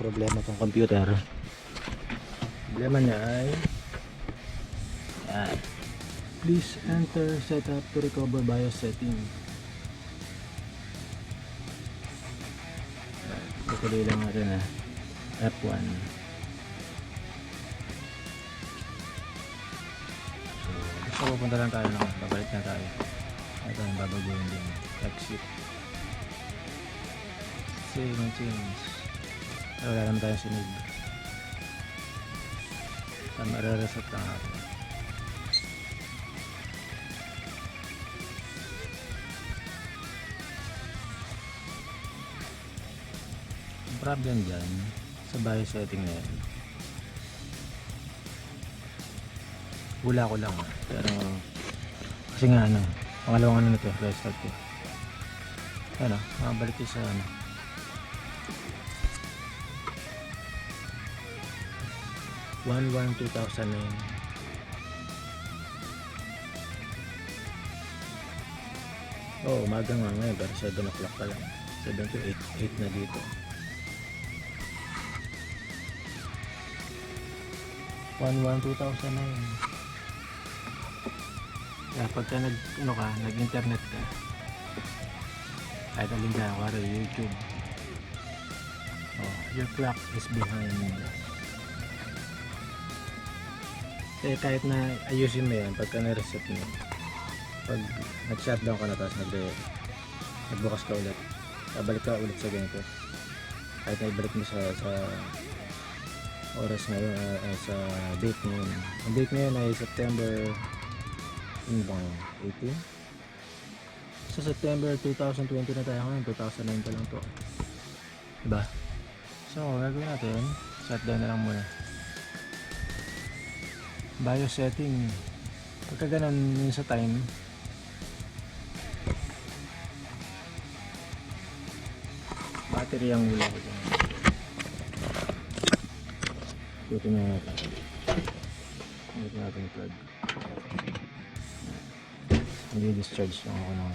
problema tong computer. Problema niya ay yan. Please enter setup to recover BIOS setting. Tutuloy lang natin F1. So gusto pupunta lang tayo ng babalik na tayo. Ito yung babaguhin din. Exit. Save and change. Pero wala naman tayong sinig. Mare-reset lang natin. Ang problem dyan sa BIOS setting na yan, hula ko lang pero kasi nga pangalawang na ito, restart ko. Makabalik ko sa 1/1/2009. Umaga nga ngayon pero 7 o'clock pa lang. 7 to 8 na dito. 1/1/2009. Kaya pagka nag-internet ka, kahit alin ka, wala YouTube, your clock is behind. Kahit na ayusin mo yan pagka na-reset mo, pag nag-shutdown ka na tapos nagbukas ka ulit, babalik ka ulit sa ganito, kahit na ibalik mo sa oras ngayon, sa date ngayon. Ang date ngayon ay September 18. Sa September 2020 na tayo ngayon, 2009 pa lang to, diba? So gagawin natin, shutdown na lang muna. BIOS setting, pagka ganun yun sa time, battery ang hula ko dyan. Ikutin na natin. Ikutin natin yung plug. Nag-discharge lang ako ng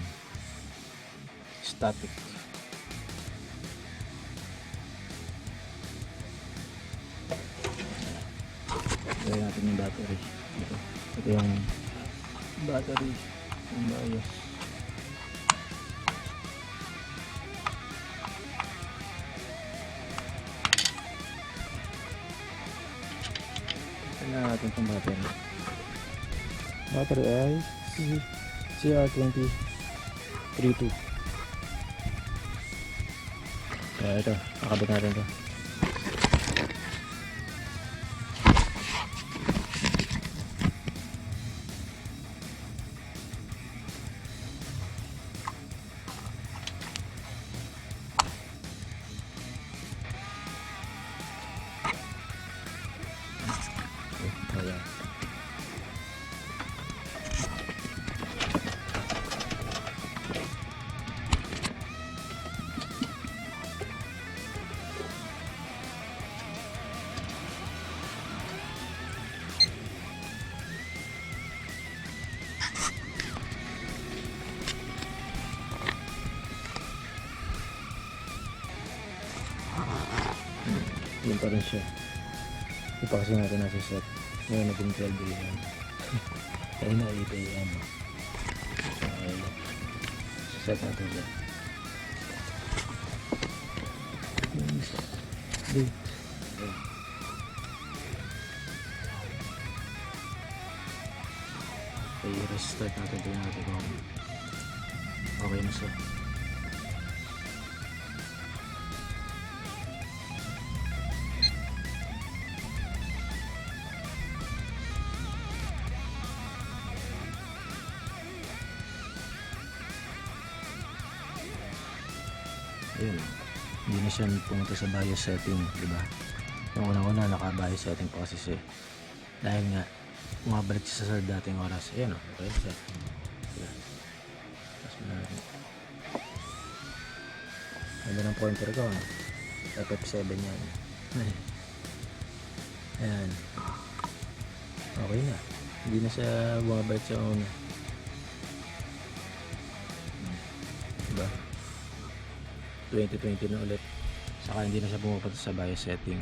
static. Gawin natin yung battery. Ito yung battery ng BIOS. Tignan natin itong battery. Battery ay CR2032. Kaya ito, nakabit natin ito. Ayan. Yun pa rin siya. Ito pa kasi natin nasa set. Ngayon naging 12 AM. Kaya na 8 AM. Okay. Set natin siya. Date. Okay, restart natin. Tingnan natin kung okay na siya. Ayun, hindi na siya pumunta sa BIOS setting, diba? Yung unang-una naka-BIOS setting pa kasi siya. Dahil nga bumabalik siya sa dating oras. Ayan okay, set. Diba? Tapos ano ng pointer ko, FF7 yan. Ayan, okay na, hindi na siya bumabalik sa una, diba? 2020 na ulit. Saka hindi na siya pumupunta sa BIOS setting.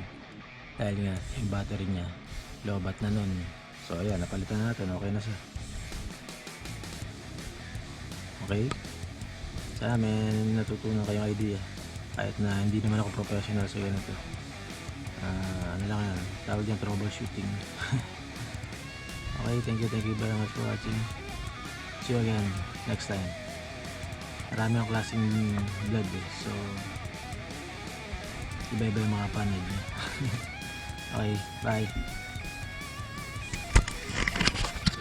Dahil nga, yung battery niya, lobat na nun. So ayan, napalitan na natin. Okay na siya. Okay? Sana may natutunan kayong idea. Kahit na hindi naman ako professional sa ganito. Ano lang yan, tawag yan troubleshooting. Okay, thank you very much for watching. See you again next time. Marami akong klaseng vlog eh. So, iba-iba yung mga panel niya. Okay, bye.